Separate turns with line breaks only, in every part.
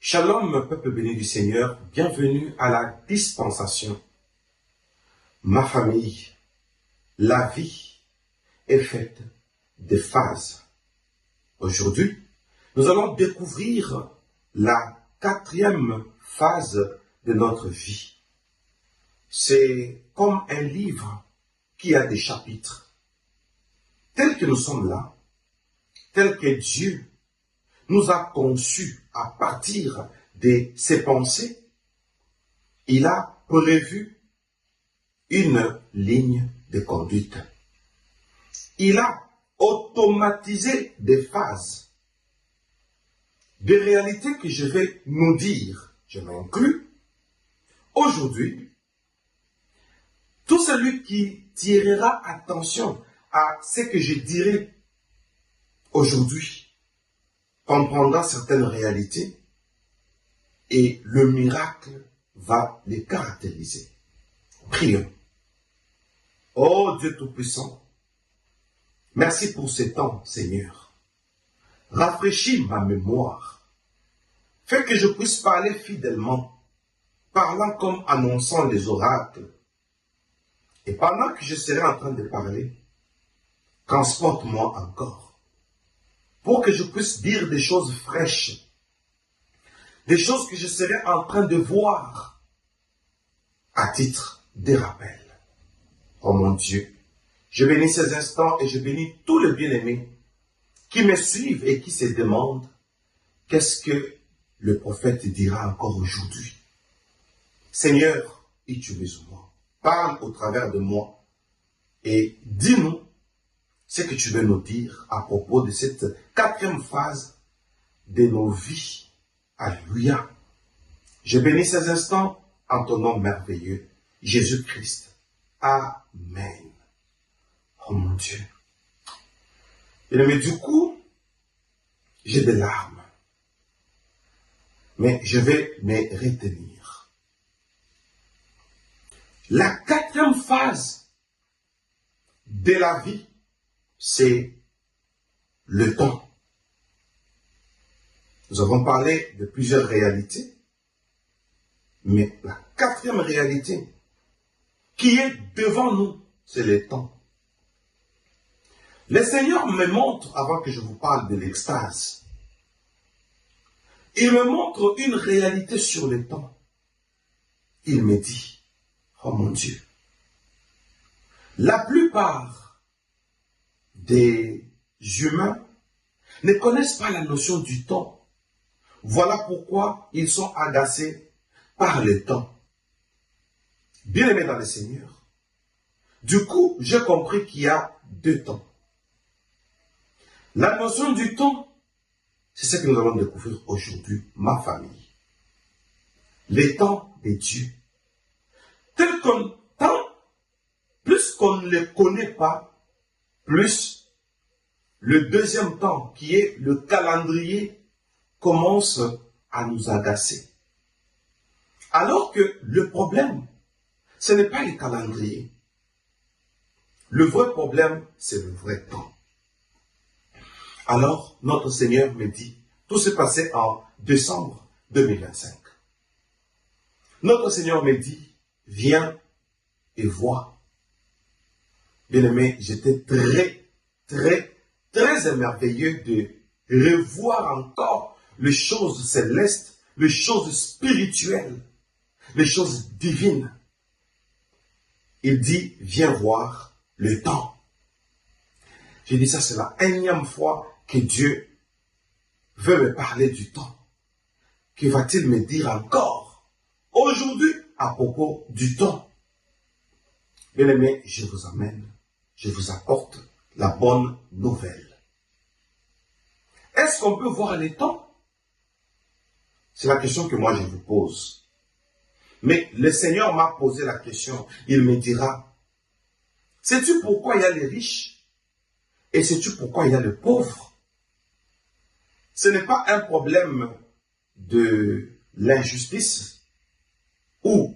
Shalom, peuple béni du Seigneur, bienvenue à la dispensation. Ma famille, la vie est faite de phases. Aujourd'hui, nous allons découvrir la 4e phase de notre vie. C'est comme un livre qui a des chapitres. Tel que nous sommes là, tel que Dieu nous a conçus à partir de ses pensées, il a prévu une ligne de conduite. Il a automatisé des phases, des réalités que je vais nous dire, je m'inclus. Aujourd'hui, tout celui qui tirera attention à ce que je dirai aujourd'hui comprendra certaines réalités et le miracle va les caractériser. Prions. Oh Dieu Tout-Puissant, merci pour ce temps, Seigneur. Rafraîchis ma mémoire. Fais que je puisse parler fidèlement, parlant comme annonçant les oracles. Et pendant que je serai en train de parler, transporte-moi encore, pour que je puisse dire des choses fraîches, des choses que je serai en train de voir à titre de rappel. Oh mon Dieu, je bénis ces instants et je bénis tous les bien-aimés qui me suivent et qui se demandent qu'est-ce que le prophète dira encore aujourd'hui. Seigneur, utilise-moi, parle au travers de moi et dis-nous ce que tu veux nous dire à propos de cette 4e phase de nos vies. Alléluia. Je bénis ces instants en ton nom merveilleux, Jésus-Christ. Amen. Oh mon Dieu. Mais du coup, j'ai des larmes. Mais je vais me retenir. La 4e phase de la vie, c'est le temps. Nous avons parlé de plusieurs réalités, mais la 4e réalité qui est devant nous, c'est le temps. Le Seigneur me montre, avant que je vous parle de l'extase, il me montre une réalité sur le temps. Il me dit, oh mon Dieu, la plupart des humains ne connaissent pas la notion du temps. Voilà pourquoi ils sont agacés par le temps. Bien-aimés dans le Seigneur, du coup, j'ai compris qu'il y a 2 temps. La notion du temps, c'est ce que nous allons découvrir aujourd'hui, ma famille. Les temps de Dieu. Tel qu'on temps, plus qu'on ne les connaît pas, plus le 2e temps, qui est le calendrier, commence à nous agacer. Alors que le problème, ce n'est pas le calendrier. Le vrai problème, c'est le vrai temps. Alors, notre Seigneur me dit, tout s'est passé en décembre 2025. Notre Seigneur me dit, viens et vois. Bien-aimé, j'étais très émerveillé de revoir encore les choses célestes, les choses spirituelles, les choses divines. Il dit, viens voir le temps. J'ai dit, ça c'est la 1e fois que Dieu veut me parler du temps. Que va-t-il me dire encore aujourd'hui à propos du temps? Bien-aimé, je vous amène, je vous apporte la bonne nouvelle. Est-ce qu'on peut voir les temps? C'est la question que moi je vous pose. Mais le Seigneur m'a posé la question. Il me dira, sais-tu pourquoi il y a les riches? Et sais-tu pourquoi il y a les pauvres? Ce n'est pas un problème de l'injustice où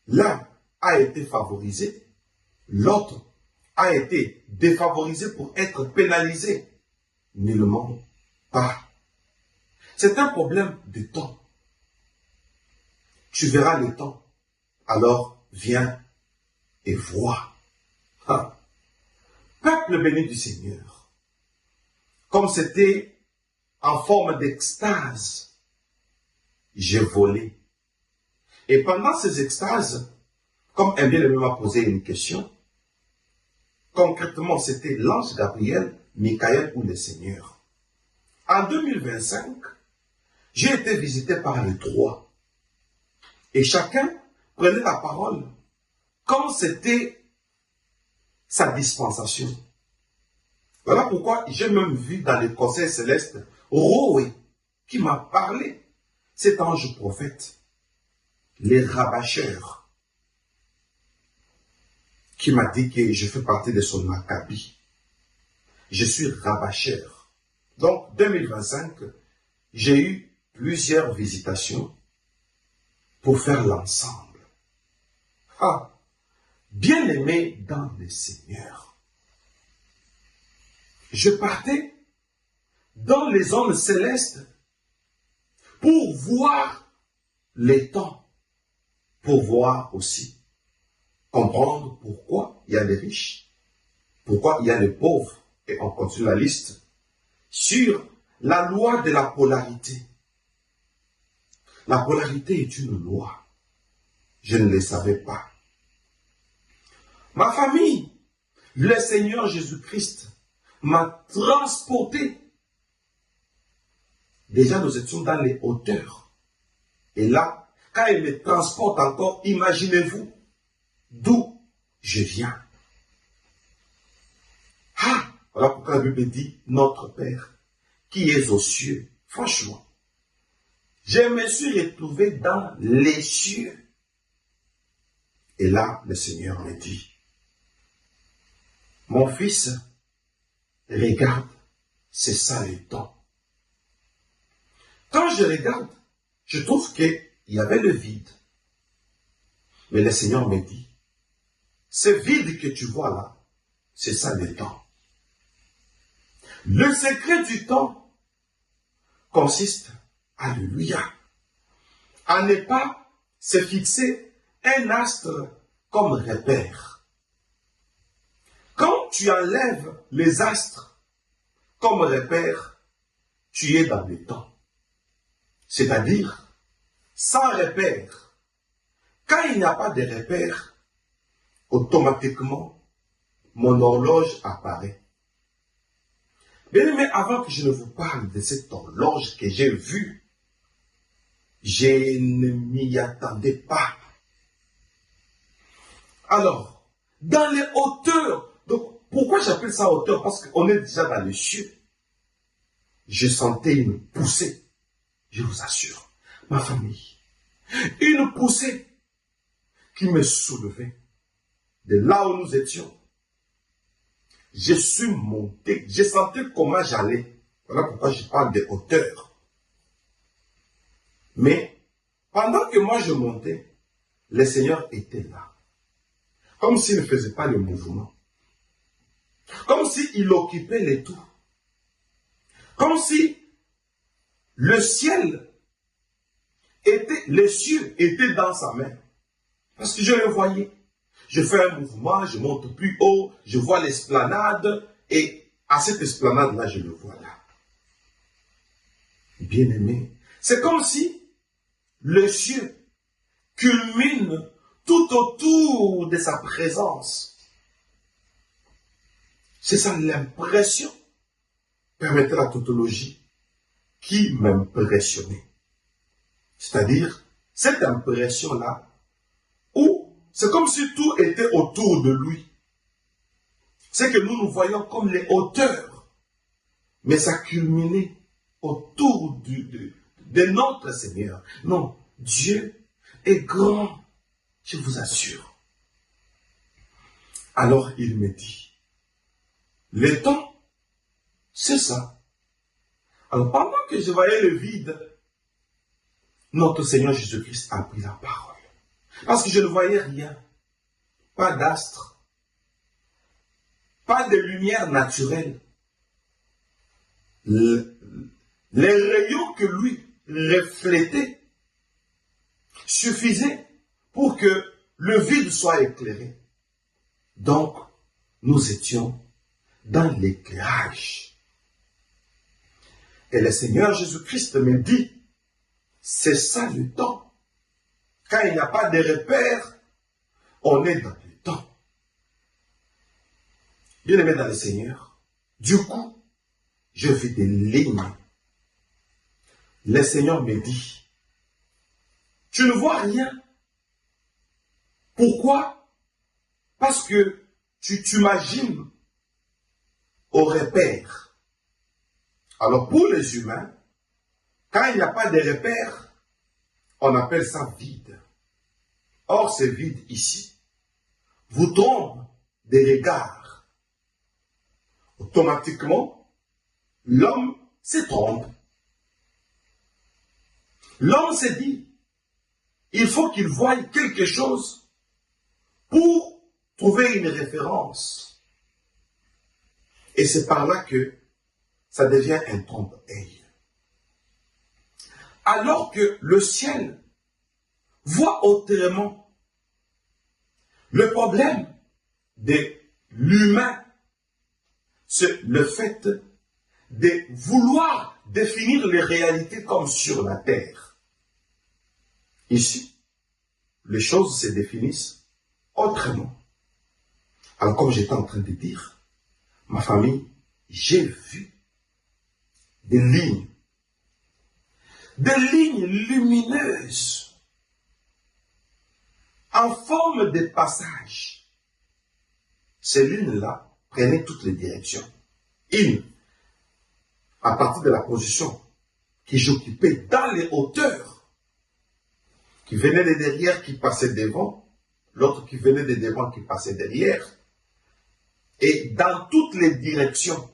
l'un a été favorisé, l'autre a été défavorisé pour être pénalisé. Nullement pas. C'est un problème de temps. tu verras le temps. Alors viens et vois. Ah. Peuple béni du Seigneur, comme c'était en forme d'extase, j'ai volé. Et pendant ces extases, comme un bien-aimé m'a posé une question, concrètement, c'était l'ange Gabriel, Michael ou le Seigneur. En 2025, j'ai été visité par les trois. Et chacun prenait la parole comme c'était sa dispensation. Voilà pourquoi j'ai même vu dans les conseils célestes Roé qui m'a parlé, cet ange prophète, les rabâcheurs, qui m'a dit que je fais partie de son Maccabi. Je suis rabâcheur. Donc, 2025, j'ai eu plusieurs visitations pour faire l'ensemble. Ah, bien-aimé dans le Seigneur. Je partais dans les zones célestes pour voir les temps, pour voir aussi, comprendre pourquoi il y a les riches, pourquoi il y a les pauvres, et on continue la liste, sur la loi de la polarité. La polarité est une loi. Je ne le savais pas. Ma famille, le Seigneur Jésus-Christ m'a transporté. Déjà, nous étions dans les hauteurs. Et là, quand il me transporte encore, imaginez-vous d'où je viens. Ah, voilà pourquoi la Bible dit, notre Père, qui est aux cieux. Franchement, je me suis retrouvé dans les cieux. Et là, le Seigneur me dit, mon fils, regarde, c'est ça le temps. Quand je regarde, je trouve qu'il y avait le vide. Mais le Seigneur me dit, ce vide que tu vois là, c'est ça le temps. Le secret du temps consiste, alléluia, à ne pas se fixer un astre comme repère. Quand tu enlèves les astres comme repère, tu es dans le temps. C'est-à-dire, sans repère. Quand il n'y a pas de repère, automatiquement, mon horloge apparaît. Mais avant que je ne vous parle de cette horloge que j'ai vue, je ne m'y attendais pas. Alors, dans les hauteurs, donc pourquoi j'appelle ça hauteur? Parce qu'on est déjà dans les cieux. Je sentais une poussée, je vous assure, ma famille. Une poussée qui me soulevait de là où nous étions. Je suis monté, j'ai senti comment j'allais. Voilà pourquoi je parle de hauteur. Mais pendant que moi je montais, le Seigneur était là. Comme s'il ne faisait pas le mouvement. Comme s'il occupait les tout. Comme si le ciel était, les cieux étaient dans sa main. Parce que je le voyais. Je fais un mouvement, je monte plus haut, je vois l'esplanade, et à cette esplanade-là, je le vois là. Bien-aimé, c'est comme si le ciel culmine tout autour de sa présence. C'est ça l'impression, permettez la tautologie, qui m'impressionnait. C'est-à-dire, cette impression-là, où c'est comme si tout était autour de lui. C'est que nous voyons comme les hauteurs, mais ça culminait autour de notre Seigneur. Non, Dieu est grand, je vous assure. Alors il me dit, le temps, c'est ça. Alors pendant que je voyais le vide, notre Seigneur Jésus-Christ a pris la parole. Parce que je ne voyais rien. Pas d'astre. Pas de lumière naturelle. Les rayons que lui reflétait suffisait pour que le vide soit éclairé. Donc, nous étions dans l'éclairage. Et le Seigneur Jésus-Christ me dit, c'est ça le temps. Quand il n'y a pas de repères, on est dans le temps. Bien aimé dans le Seigneur, du coup, je vis des lignes. Le Seigneur me dit, tu ne vois rien. Pourquoi? Parce que tu t'imagines au repère. Alors pour les humains, quand il n'y a pas de repère, on appelle ça vide. Or, ce vide ici vous trompe des regards. Automatiquement, l'homme se trompe. L'homme se dit, il faut qu'il voie quelque chose pour trouver une référence. Et c'est par là que ça devient un trompe-l'œil. Alors que le ciel voit autrement. Le problème de l'humain, c'est le fait de vouloir définir les réalités comme sur la terre. Ici, les choses se définissent autrement. Alors, comme j'étais en train de dire, ma famille, j'ai vu des lignes lumineuses en forme de passage. Ces lignes-là prenaient toutes les directions. Une, à partir de la position que j'occupais dans les hauteurs, qui venait de derrière, qui passait devant, l'autre qui venait de devant, qui passait derrière, et dans toutes les directions.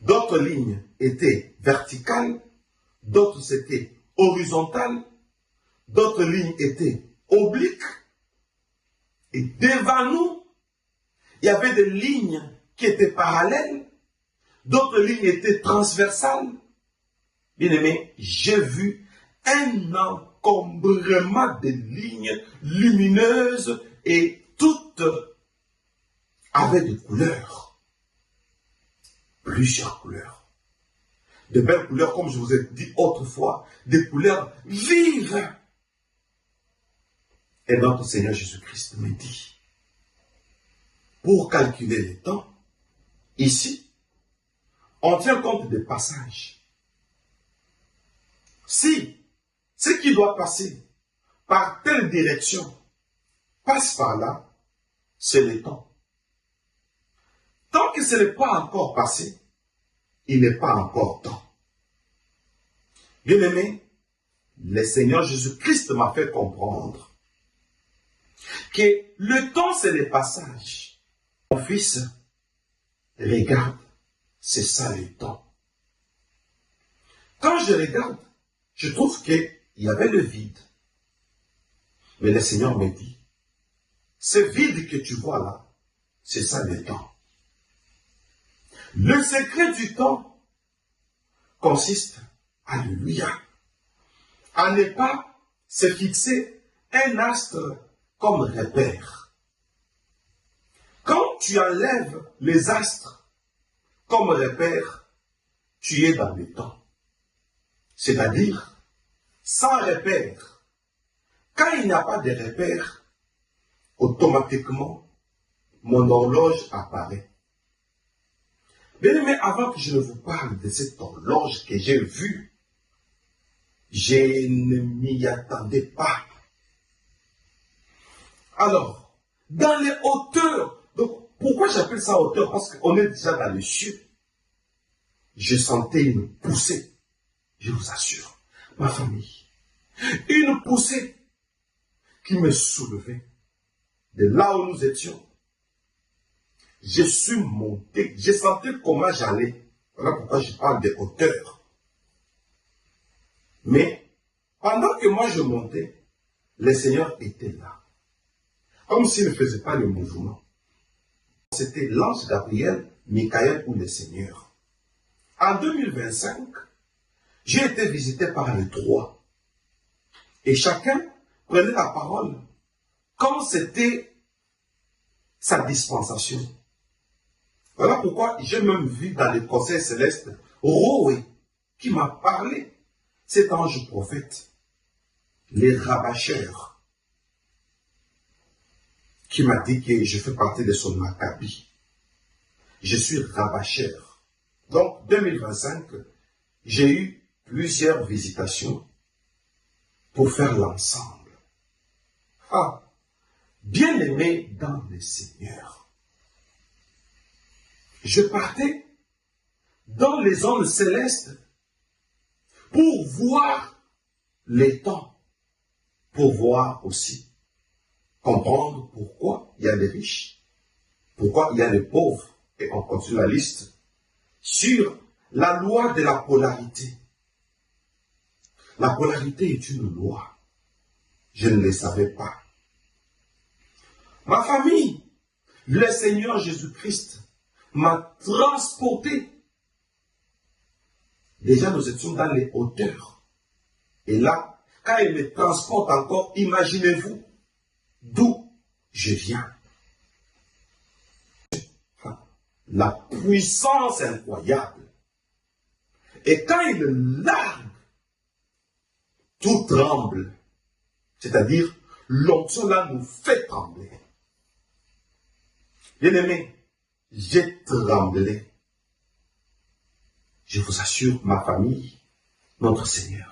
D'autres lignes étaient verticales, d'autres c'était horizontales, d'autres lignes étaient obliques, et devant nous, il y avait des lignes qui étaient parallèles, d'autres lignes étaient transversales. Bien aimé, j'ai vu un encombrement de lignes lumineuses et toutes avaient des couleurs. Plusieurs couleurs. De belles couleurs, comme je vous ai dit autrefois, des couleurs vives. Et notre Seigneur Jésus-Christ me dit, pour calculer le temps, ici, on tient compte des passages. Si ce qui doit passer par telle direction passe par là, c'est le temps. Tant que ce n'est pas encore passé, il n'est pas encore temps. Bien-aimé, le Seigneur Jésus-Christ m'a fait comprendre que le temps, c'est le passage. Mon fils, regarde, c'est ça le temps. Quand je regarde, je trouve qu'il y avait le vide. Mais le Seigneur me dit, ce vide que tu vois là, c'est ça le temps. Le secret du temps consiste, alléluia, à ne pas se fixer un astre comme repère. Quand tu enlèves les astres comme repère, tu es dans le temps. C'est-à-dire, sans repère. Quand il n'y a pas de repère, automatiquement, mon horloge apparaît. Mais avant que je ne vous parle de cette horloge que j'ai vue, je ne m'y attendais pas. Alors, dans les hauteurs, donc pourquoi j'appelle ça hauteur? Parce qu'on est déjà dans les cieux. Je sentais une poussée, je vous assure, ma famille. Une poussée qui me soulevait de là où nous étions. Je suis monté, j'ai senti comment j'allais. Voilà pourquoi je parle de hauteur. Mais pendant que moi je montais, le Seigneur était là. Comme s'il ne faisait pas le mouvement. C'était l'ange Gabriel, Michael ou le Seigneur. En 2025, j'ai été visité par les trois. Et chacun prenait la parole comme c'était sa dispensation. Voilà pourquoi j'ai même vu dans les conseils célestes Roé qui m'a parlé, cet ange prophète, les rabâcheurs, qui m'a dit que je fais partie de son Maccabi. Je suis rabâcheur. Donc, 2025, j'ai eu plusieurs visitations pour faire l'ensemble. Ah, bien aimé dans le Seigneur. Je partais dans les zones célestes pour voir les temps, pour voir aussi, comprendre pourquoi il y a les riches, pourquoi il y a les pauvres, et on continue la liste, sur la loi de la polarité. La polarité est une loi. Je ne le savais pas. Ma famille, le Seigneur Jésus-Christ m'a transporté. Déjà, nous étions dans les hauteurs. Et là, quand il me transporte encore, imaginez-vous d'où je viens. La puissance incroyable. Et quand il largue, tout tremble. C'est-à-dire, l'onction là nous fait trembler. Bien-aimé, j'ai tremblé. Je vous assure, ma famille, notre Seigneur